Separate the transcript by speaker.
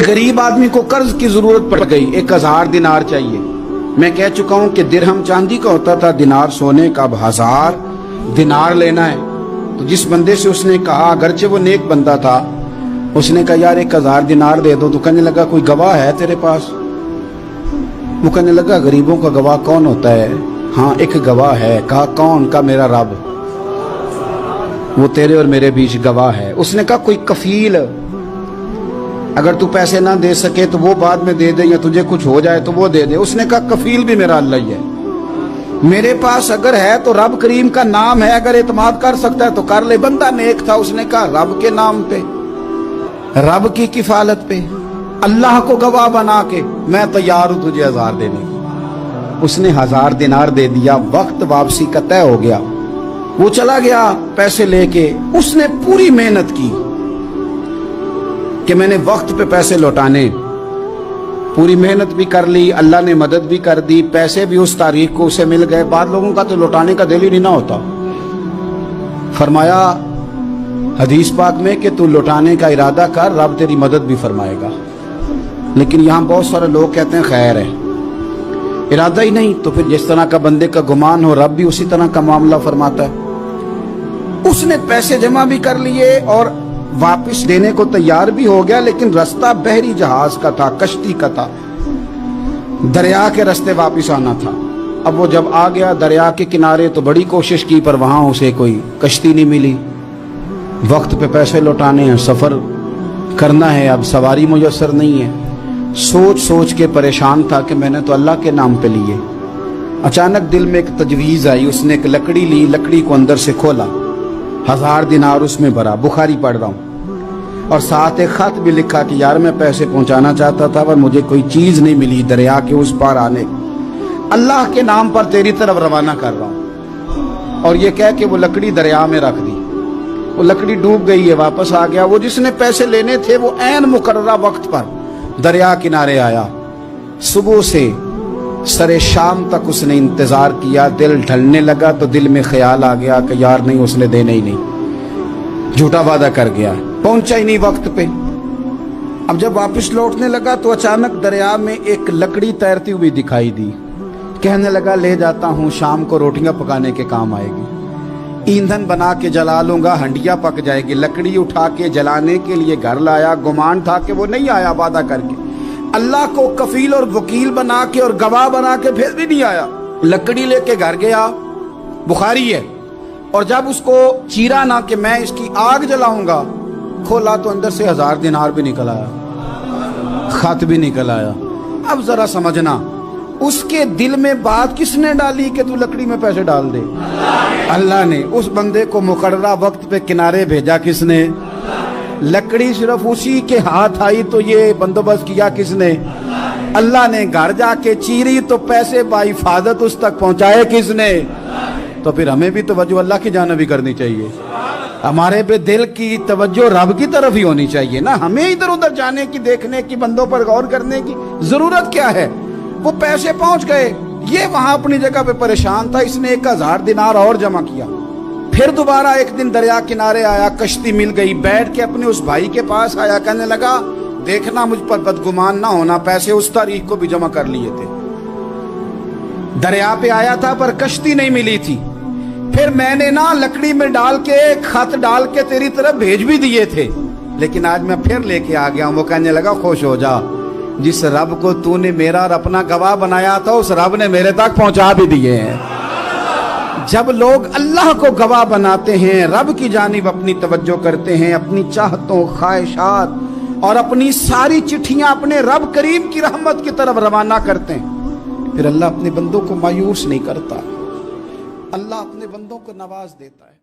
Speaker 1: गरीब आदमी को कर्ज की जरूरत पड़ गई, 1000 दिनार चाहिए। मैं कह चुका हूं कि दिरहम चांदी का होता था, दिनार सोने का। अब 1000 दिनार लेना है। तो जिस बंदे से उसने कहा, अगरचे वो नेक बंदा था, उसने कहा यार 1000 दिनार दे दो। तो कहने लगा कोई गवाह है तेरे पास? वो कहने लगा गरीबों का गवाह कौन होता है? हाँ एक गवाह है। कहा कौन? का मेरा रब, वो तेरे और मेरे बीच गवाह है। उसने कहा कोई कफील, अगर तू पैसे ना दे सके तो वो बाद में दे दे, या तुझे कुछ हो जाए तो वो दे दे। उसने कहा कफील भी मेरा अल्लाह ही है। मेरे पास अगर है तो रब करीम का नाम है, अगर एतमाद कर सकता है तो कर ले। बंदा नेक था, उसने कहा रब के नाम पे, रब की किफालत पे, अल्लाह को गवाह बना के मैं तैयार हूं तुझे 1000 देने की। उसने 1000 दिनार दे दिया। वक्त वापसी का तय हो गया। वो चला गया पैसे लेके। उसने पूरी मेहनत की कि मैंने वक्त पे पैसे लौटाने, पूरी मेहनत भी कर ली, अल्लाह ने मदद भी कर दी, पैसे भी उस तारीख को उसे मिल गए। बाद लोगों का तो लौटाने का दिल ही नहीं ना होता। फरमाया हदीस पाक में कि तू लौटाने का इरादा कर, रब तेरी मदद भी फरमाएगा। लेकिन यहाँ बहुत सारे लोग कहते हैं खैर है, इरादा ही नहीं। तो फिर जिस तरह का बंदे का गुमान हो, रब भी उसी तरह का मामला फरमाता है। उसने पैसे जमा भी कर लिए और वापस देने को तैयार भी हो गया, लेकिन रास्ता बहरी जहाज का था, कश्ती का था, दरिया के रास्ते वापस आना था। अब वो जब आ गया दरिया के किनारे तो बड़ी कोशिश की, पर वहां उसे कोई कश्ती नहीं मिली। वक्त पे पैसे लौटाने हैं, सफर करना है, अब सवारी मुयस्सर नहीं है। सोच सोच के परेशान था कि मैंने तो अल्लाह के नाम पे लिए। अचानक दिल में एक तजवीज आई। उसने एक लकड़ी ली, लकड़ी को अंदर से खोला, 1000 दिनार उसमें भरा। बुखारी पढ़ रहा हूँ, और साथ एक खत भी लिखा कि यार मैं पैसे पहुंचाना चाहता था पर मुझे कोई चीज नहीं मिली दरिया के उस पार आने, अल्लाह के नाम पर तेरी तरफ रवाना कर रहा हूँ। और ये कह के वो लकड़ी दरिया में रख दी। वो लकड़ी डूब गई है, वापस आ गया। वो जिसने पैसे लेने थे वो ऐन मुकर्ररा वक्त पर दरिया किनारे आया। सुबह से सरे शाम तक उसने इंतजार किया। दिल ढलने लगा तो दिल में ख्याल आ गया कि यार नहीं, उसने देने ही नहीं, झूठा वादा कर गया, पहुंचा ही नहीं वक्त पे। अब जब वापस लौटने लगा तो अचानक दरिया में एक लकड़ी तैरती हुई दिखाई दी। कहने लगा ले जाता हूं, शाम को रोटियां पकाने के काम आएगी, ईंधन बना के जला लूंगा, हंडिया पक जाएगी। लकड़ी उठा के जलाने के लिए घर लाया। गुमान था कि वो नहीं आया वादा करके। अल्लाह को कफील और वकील बना के और गवाह बना के फिर भी नहीं आया। लकड़ी लेके घर गया, बुखारी है, और जब उसको चीरा ना कि मैं इसकी आग जलाऊंगा, खोला तो अंदर से 1000 दिनार भी निकल आया, खत भी निकल आया। अब जरा समझना, उसके दिल में बात किसने डाली कि तू लकड़ी में पैसे डाल दे? अल्लाह ने। उस बंदे को मुकर्ररा वक्त पे किनारे भेजा किसने? लकड़ी सिर्फ उसी के हाथ आई तो ये बंदोबस्त किया किसने? अल्लाह ने। घर जाके चीरी तो पैसे बाहिफाजत उस तक पहुंचाए किसने? तो फिर हमें भी तवज्जो अल्लाह की जानिब भी करनी चाहिए। हमारे पे दिल की तवज्जो रब की तरफ ही होनी चाहिए ना। हमें इधर उधर जाने की, देखने की, बंदों पर गौर करने की जरूरत क्या है? वो पैसे पहुंच गए, ये वहां अपनी जगह पे परेशान था। इसने 1000 दिनार और जमा किया। फिर दोबारा एक दिन दरिया किनारे आया, कश्ती मिल गई, बैठ के अपने उस भाई के पास आया। कहने लगा देखना मुझ पर बदगुमान ना होना, पैसे उस तारीख को भी जमा कर लिए थे, दरिया पे आया था पर कश्ती नहीं मिली थी। फिर मैंने ना लकड़ी में डाल के, खत डाल के तेरी तरफ भेज भी दिए थे, लेकिन आज मैं फिर लेके आ गया हूं। वो कहने लगा खुश हो जा, जिस रब को तूने मेरा और अपना गवाह बनाया था उस रब ने मेरे तक पहुंचा भी दिए हैं। जब लोग अल्लाह को गवाह बनाते हैं, रब की जानिब अपनी तवज्जो करते हैं, अपनी चाहतों, ख्वाहिशात और अपनी सारी चिट्ठियां अपने रब करीम की रहमत की तरफ रवाना करते हैं, फिर अल्लाह अपने बंदों को मायूस नहीं करता। अल्लाह अपने बंदों को नवाज देता है।